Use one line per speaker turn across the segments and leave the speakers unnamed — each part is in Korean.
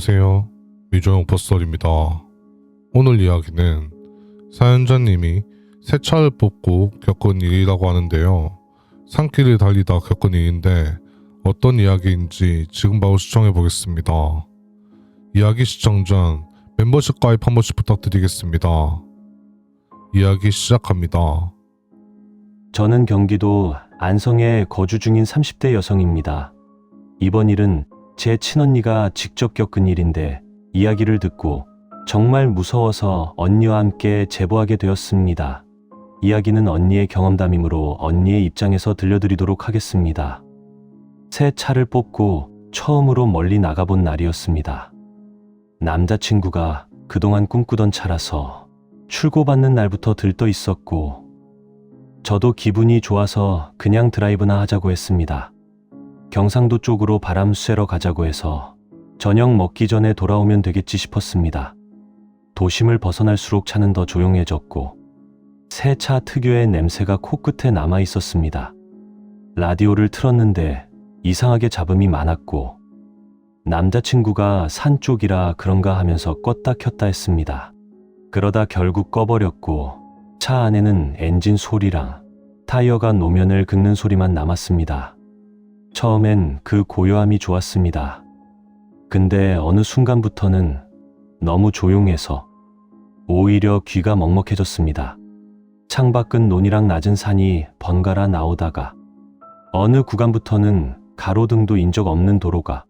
안녕하세요. 미조용 버썰입니다. 오늘 이야기는 사연자님이 새 차를 뽑고 겪은 일이라고 하는데요. 산길을 달리다 겪은 일인데 어떤 이야기인지 지금 바로 시청해 보겠습니다. 이야기 시청 전 멤버십 가입 한 번씩 부탁드리겠습니다. 이야기 시작합니다.
저는 경기도 안성에 거주 중인 30대 여성입니다. 이번 일은 제 친언니가 직접 겪은 일인데 이야기를 듣고 정말 무서워서 언니와 함께 제보하게 되었습니다. 이야기는 언니의 경험담이므로 언니의 입장에서 들려드리도록 하겠습니다. 새 차를 뽑고 처음으로 멀리 나가본 날이었습니다. 남자친구가 그동안 꿈꾸던 차라서 출고받는 날부터 들떠 있었고 저도 기분이 좋아서 그냥 드라이브나 하자고 했습니다. 경상도 쪽으로 바람 쐬러 가자고 해서 저녁 먹기 전에 돌아오면 되겠지 싶었습니다. 도심을 벗어날수록 차는 더 조용해졌고 새 차 특유의 냄새가 코끝에 남아 있었습니다. 라디오를 틀었는데 이상하게 잡음이 많았고 남자친구가 산 쪽이라 그런가 하면서 껐다 켰다 했습니다. 그러다 결국 꺼버렸고 차 안에는 엔진 소리랑 타이어가 노면을 긁는 소리만 남았습니다. 처음엔 그 고요함이 좋았습니다. 근데 어느 순간부터는 너무 조용해서 오히려 귀가 먹먹해졌습니다. 창밖은 논이랑 낮은 산이 번갈아 나오다가 어느 구간부터는 가로등도 인적 없는 도로가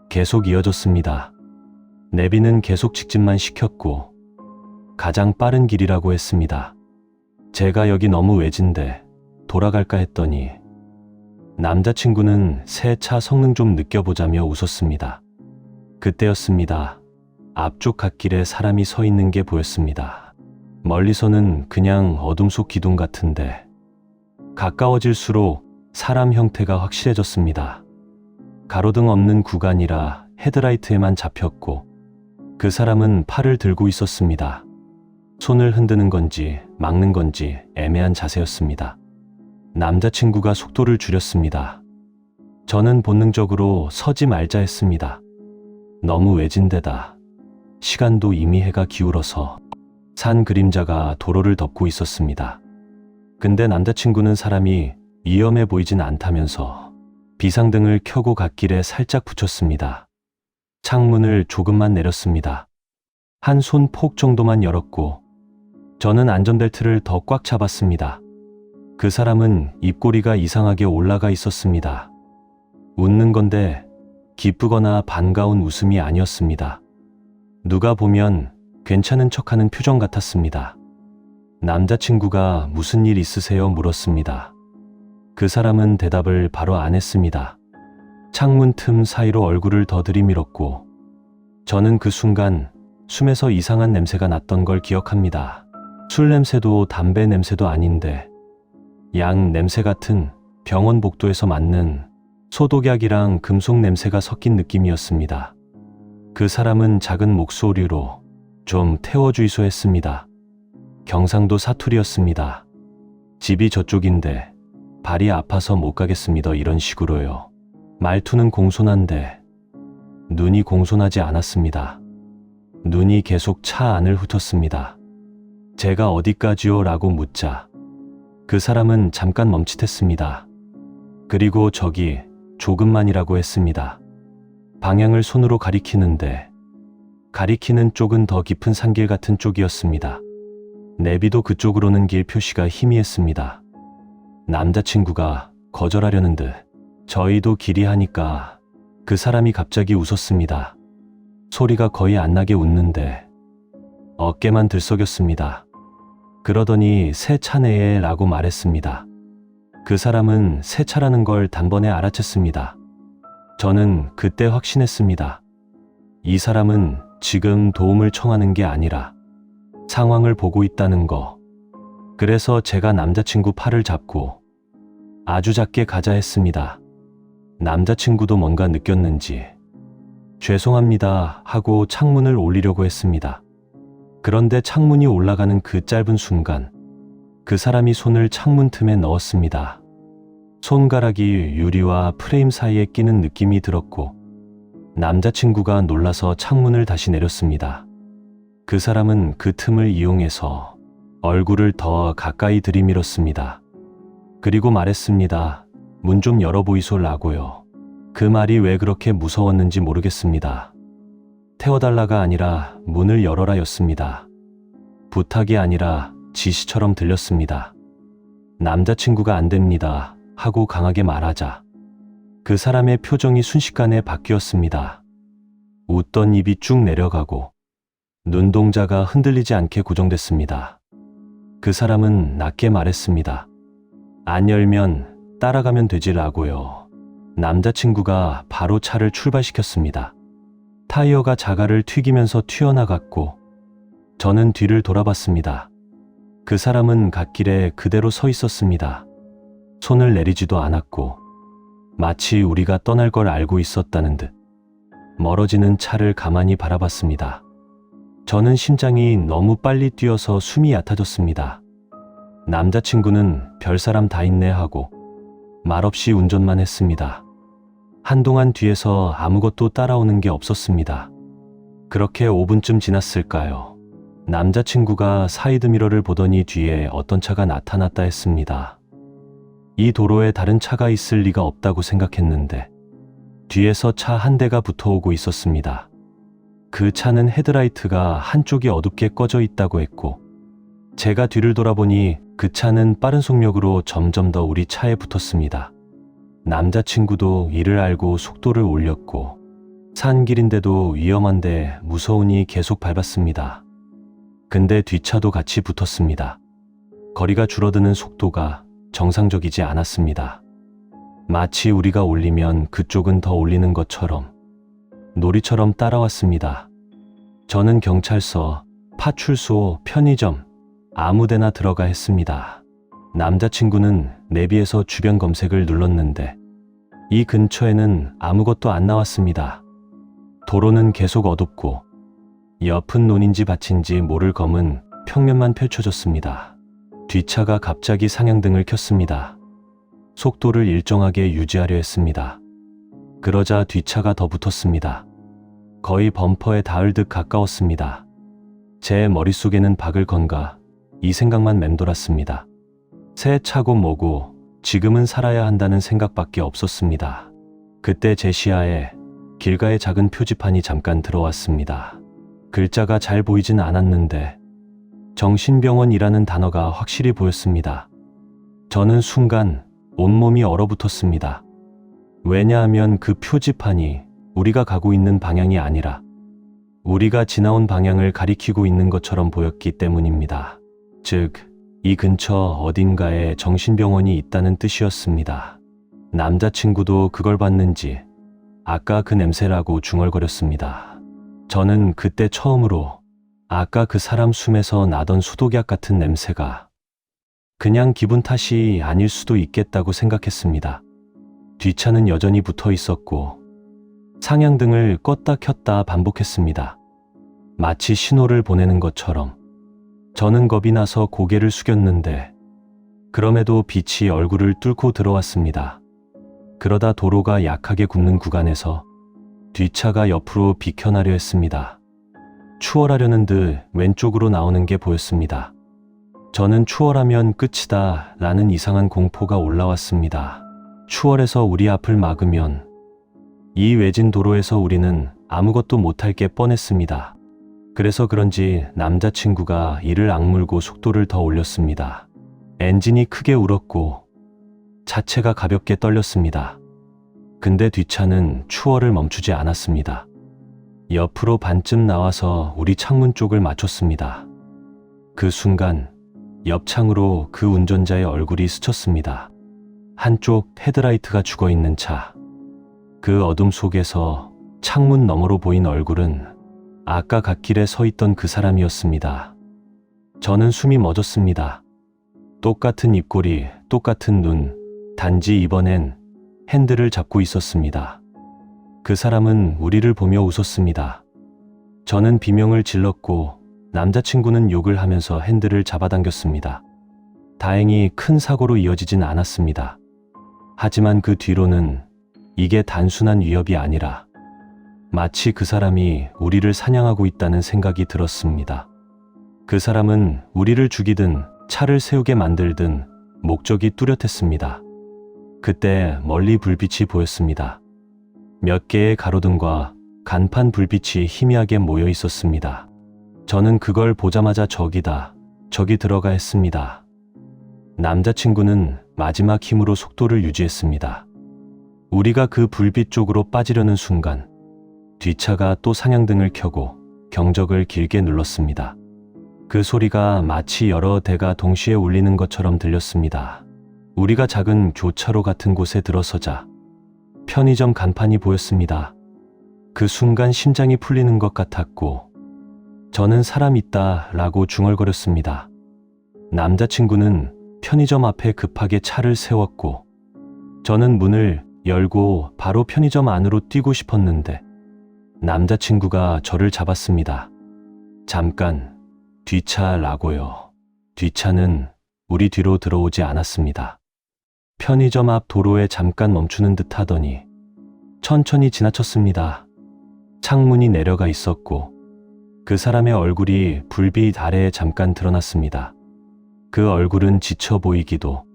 계속 이어졌습니다. 내비는 계속 직진만 시켰고 가장 빠른 길이라고 했습니다. 제가 여기 너무 외진데 돌아갈까 했더니 남자친구는 새 차 성능 좀 느껴보자며 웃었습니다. 그때였습니다. 앞쪽 갓길에 사람이 서 있는 게 보였습니다. 멀리서는 그냥 어둠 속 기둥 같은데 가까워질수록 사람 형태가 확실해졌습니다. 가로등 없는 구간이라 헤드라이트에만 잡혔고 그 사람은 팔을 들고 있었습니다. 손을 흔드는 건지 막는 건지 애매한 자세였습니다. 남자친구가 속도를 줄였습니다. 저는 본능적으로 서지 말자 했습니다. 너무 외진데다 시간도 이미 해가 기울어서 산 그림자가 도로를 덮고 있었습니다. 근데 남자친구는 사람이 위험해 보이진 않다면서 비상등을 켜고 갓길에 살짝 붙였습니다. 창문을 조금만 내렸습니다. 한 손 폭 정도만 열었고 저는 안전벨트를 더 꽉 잡았습니다. 그 사람은 입꼬리가 이상하게 올라가 있었습니다. 웃는 건데 기쁘거나 반가운 웃음이 아니었습니다. 누가 보면 괜찮은 척하는 표정 같았습니다. 남자친구가 무슨 일 있으세요? 물었습니다. 그 사람은 대답을 바로 안 했습니다. 창문 틈 사이로 얼굴을 더 들이밀었고 저는 그 순간 숨에서 이상한 냄새가 났던 걸 기억합니다. 술 냄새도 담배 냄새도 아닌데 양 냄새 같은 병원 복도에서 맡는 소독약이랑 금속 냄새가 섞인 느낌이었습니다. 그 사람은 작은 목소리로 좀 태워주이소 했습니다. 경상도 사투리였습니다. 집이 저쪽인데 발이 아파서 못 가겠습니다. 이런 식으로요. 말투는 공손한데 눈이 공손하지 않았습니다. 눈이 계속 차 안을 훑었습니다. 제가 어디까지요? 라고 묻자 그 사람은 잠깐 멈칫했습니다. 그리고 저기 조금만이라고 했습니다. 방향을 손으로 가리키는데 가리키는 쪽은 더 깊은 산길 같은 쪽이었습니다. 내비도 그쪽으로는 길 표시가 희미했습니다. 남자친구가 거절하려는 듯 저희도 길이 하니까 그 사람이 갑자기 웃었습니다. 소리가 거의 안 나게 웃는데 어깨만 들썩였습니다. 그러더니 새 차네에 라고 말했습니다. 그 사람은 새 차라는 걸 단번에 알아챘습니다. 저는 그때 확신했습니다. 이 사람은 지금 도움을 청하는 게 아니라 상황을 보고 있다는 거. 그래서 제가 남자친구 팔을 잡고 아주 작게 가자 했습니다. 남자친구도 뭔가 느꼈는지 죄송합니다 하고 창문을 올리려고 했습니다. 그런데 창문이 올라가는 그 짧은 순간 그 사람이 손을 창문 틈에 넣었습니다. 손가락이 유리와 프레임 사이에 끼는 느낌이 들었고 남자친구가 놀라서 창문을 다시 내렸습니다. 그 사람은 그 틈을 이용해서 얼굴을 더 가까이 들이밀었습니다. 그리고 말했습니다. 문 좀 열어보이소라고요. 그 말이 왜 그렇게 무서웠는지 모르겠습니다. 태워달라가 아니라 문을 열어라였습니다. 부탁이 아니라 지시처럼 들렸습니다. 남자친구가 안 됩니다 하고 강하게 말하자 그 사람의 표정이 순식간에 바뀌었습니다. 웃던 입이 쭉 내려가고 눈동자가 흔들리지 않게 고정됐습니다. 그 사람은 낮게 말했습니다. 안 열면 따라가면 되지라고요. 남자친구가 바로 차를 출발시켰습니다. 타이어가 자갈을 튀기면서 튀어나갔고 저는 뒤를 돌아봤습니다. 그 사람은 갓길에 그대로 서 있었습니다. 손을 내리지도 않았고 마치 우리가 떠날 걸 알고 있었다는 듯 멀어지는 차를 가만히 바라봤습니다. 저는 심장이 너무 빨리 뛰어서 숨이 얕아졌습니다. 남자친구는 별사람 다 있네 하고 말없이 운전만 했습니다. 한동안 뒤에서 아무것도 따라오는 게 없었습니다. 그렇게 5분쯤 지났을까요? 남자친구가 사이드미러를 보더니 뒤에 어떤 차가 나타났다 했습니다. 이 도로에 다른 차가 있을 리가 없다고 생각했는데 뒤에서 차 한 대가 붙어오고 있었습니다. 그 차는 헤드라이트가 한쪽이 어둡게 꺼져 있다고 했고 제가 뒤를 돌아보니 그 차는 빠른 속력으로 점점 더 우리 차에 붙었습니다. 남자친구도 이를 알고 속도를 올렸고 산길인데도 위험한데 무서우니 계속 밟았습니다. 근데 뒷차도 같이 붙었습니다. 거리가 줄어드는 속도가 정상적이지 않았습니다. 마치 우리가 올리면 그쪽은 더 올리는 것처럼 놀이처럼 따라왔습니다. 저는 경찰서, 파출소, 편의점, 아무데나 들어가 했습니다. 남자친구는 내비에서 주변 검색을 눌렀는데 이 근처에는 아무것도 안 나왔습니다. 도로는 계속 어둡고 옆은 논인지 밭인지 모를 검은 평면만 펼쳐졌습니다. 뒷차가 갑자기 상향등을 켰습니다. 속도를 일정하게 유지하려 했습니다. 그러자 뒷차가 더 붙었습니다. 거의 범퍼에 닿을 듯 가까웠습니다. 제 머릿속에는 박을 건가 이 생각만 맴돌았습니다. 새 차고 뭐고 지금은 살아야 한다는 생각밖에 없었습니다. 그때 제 시야에 길가의 작은 표지판이 잠깐 들어왔습니다. 글자가 잘 보이진 않았는데 정신병원이라는 단어가 확실히 보였습니다. 저는 순간 온몸이 얼어붙었습니다. 왜냐하면 그 표지판이 우리가 가고 있는 방향이 아니라 우리가 지나온 방향을 가리키고 있는 것처럼 보였기 때문입니다. 즉, 이 근처 어딘가에 정신병원이 있다는 뜻이었습니다. 남자친구도 그걸 봤는지 아까 그 냄새라고 중얼거렸습니다. 저는 그때 처음으로 아까 그 사람 숨에서 나던 수독약 같은 냄새가 그냥 기분 탓이 아닐 수도 있겠다고 생각했습니다. 뒷차는 여전히 붙어 있었고 상향등을 껐다 켰다 반복했습니다. 마치 신호를 보내는 것처럼. 저는 겁이 나서 고개를 숙였는데 그럼에도 빛이 얼굴을 뚫고 들어왔습니다. 그러다 도로가 약하게 굽는 구간에서 뒷차가 옆으로 비켜나려 했습니다. 추월하려는 듯 왼쪽으로 나오는 게 보였습니다. 저는 추월하면 끝이다 라는 이상한 공포가 올라왔습니다. 추월해서 우리 앞을 막으면 이 외진 도로에서 우리는 아무것도 못할 게 뻔했습니다. 그래서 그런지 남자친구가 이를 악물고 속도를 더 올렸습니다. 엔진이 크게 울었고 자체가 가볍게 떨렸습니다. 근데 뒷차는 추월을 멈추지 않았습니다. 옆으로 반쯤 나와서 우리 창문 쪽을 맞췄습니다. 그 순간 옆창으로 그 운전자의 얼굴이 스쳤습니다. 한쪽 헤드라이트가 죽어있는 차. 그 어둠 속에서 창문 너머로 보인 얼굴은 아까 갓길에 서 있던 그 사람이었습니다. 저는 숨이 멎었습니다. 똑같은 입꼬리, 똑같은 눈, 단지 이번엔 핸들을 잡고 있었습니다. 그 사람은 우리를 보며 웃었습니다. 저는 비명을 질렀고 남자친구는 욕을 하면서 핸들을 잡아당겼습니다. 다행히 큰 사고로 이어지진 않았습니다. 하지만 그 뒤로는 이게 단순한 위협이 아니라 마치 그 사람이 우리를 사냥하고 있다는 생각이 들었습니다. 그 사람은 우리를 죽이든 차를 세우게 만들든 목적이 뚜렷했습니다. 그때 멀리 불빛이 보였습니다. 몇 개의 가로등과 간판 불빛이 희미하게 모여 있었습니다. 저는 그걸 보자마자 저기 들어가 했습니다. 남자친구는 마지막 힘으로 속도를 유지했습니다. 우리가 그 불빛 쪽으로 빠지려는 순간 뒷차가 또 상향등을 켜고 경적을 길게 눌렀습니다. 그 소리가 마치 여러 대가 동시에 울리는 것처럼 들렸습니다. 우리가 작은 교차로 같은 곳에 들어서자 편의점 간판이 보였습니다. 그 순간 심장이 풀리는 것 같았고 저는 사람 있다 라고 중얼거렸습니다. 남자친구는 편의점 앞에 급하게 차를 세웠고 저는 문을 열고 바로 편의점 안으로 뛰고 싶었는데 남자친구가 저를 잡았습니다. 잠깐, 뒷차라고요. 뒷차는 우리 뒤로 들어오지 않았습니다. 편의점 앞 도로에 잠깐 멈추는 듯 하더니 천천히 지나쳤습니다. 창문이 내려가 있었고 그 사람의 얼굴이 불빛 아래에 잠깐 드러났습니다. 그 얼굴은 지쳐 보이기도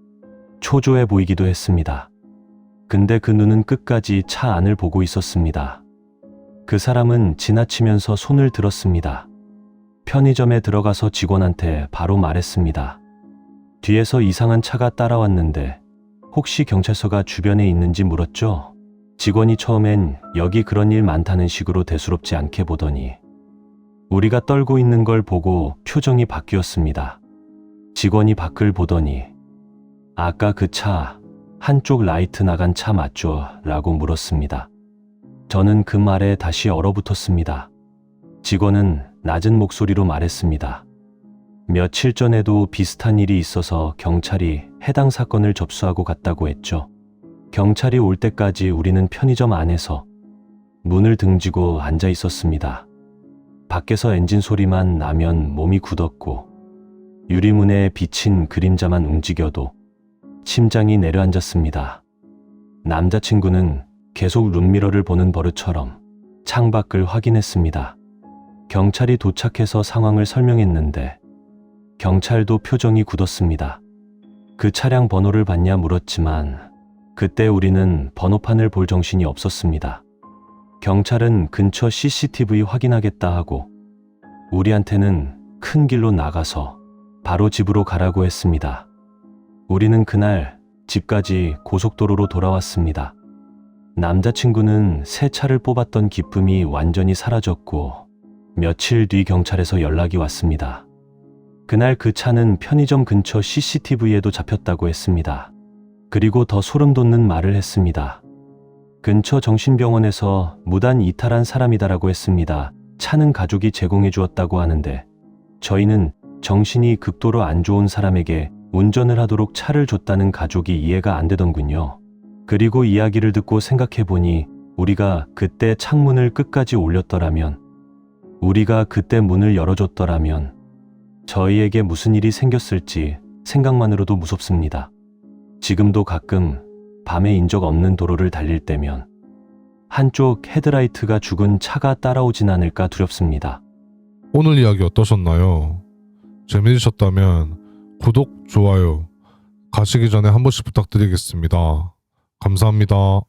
초조해 보이기도 했습니다. 근데 그 눈은 끝까지 차 안을 보고 있었습니다. 그 사람은 지나치면서 손을 들었습니다. 편의점에 들어가서 직원한테 바로 말했습니다. 뒤에서 이상한 차가 따라왔는데 혹시 경찰서가 주변에 있는지 물었죠? 직원이 처음엔 여기 그런 일 많다는 식으로 대수롭지 않게 보더니 우리가 떨고 있는 걸 보고 표정이 바뀌었습니다. 직원이 밖을 보더니 아까 그 차 한쪽 라이트 나간 차 맞죠? 라고 물었습니다. 저는 그 말에 다시 얼어붙었습니다. 직원은 낮은 목소리로 말했습니다. 며칠 전에도 비슷한 일이 있어서 경찰이 해당 사건을 접수하고 갔다고 했죠. 경찰이 올 때까지 우리는 편의점 안에서 문을 등지고 앉아 있었습니다. 밖에서 엔진 소리만 나면 몸이 굳었고 유리문에 비친 그림자만 움직여도 심장이 내려앉았습니다. 남자친구는 계속 룸미러를 보는 버릇처럼 창밖을 확인했습니다. 경찰이 도착해서 상황을 설명했는데 경찰도 표정이 굳었습니다. 그 차량 번호를 봤냐 물었지만 그때 우리는 번호판을 볼 정신이 없었습니다. 경찰은 근처 CCTV 확인하겠다 하고 우리한테는 큰 길로 나가서 바로 집으로 가라고 했습니다. 우리는 그날 집까지 고속도로로 돌아왔습니다. 남자친구는 새 차를 뽑았던 기쁨이 완전히 사라졌고 며칠 뒤 경찰에서 연락이 왔습니다. 그날 그 차는 편의점 근처 CCTV에도 잡혔다고 했습니다. 그리고 더 소름 돋는 말을 했습니다. 근처 정신병원에서 무단 이탈한 사람이다라고 했습니다. 차는 가족이 제공해 주었다고 하는데 저희는 정신이 극도로 안 좋은 사람에게 운전을 하도록 차를 줬다는 가족이 이해가 안 되던군요. 그리고 이야기를 듣고 생각해보니 우리가 그때 창문을 끝까지 올렸더라면, 우리가 그때 문을 열어줬더라면 저희에게 무슨 일이 생겼을지 생각만으로도 무섭습니다. 지금도 가끔 밤에 인적 없는 도로를 달릴 때면 한쪽 헤드라이트가 죽은 차가 따라오진 않을까 두렵습니다.
오늘 이야기 어떠셨나요? 재미있으셨다면 구독, 좋아요 가시기 전에 한 번씩 부탁드리겠습니다. 감사합니다.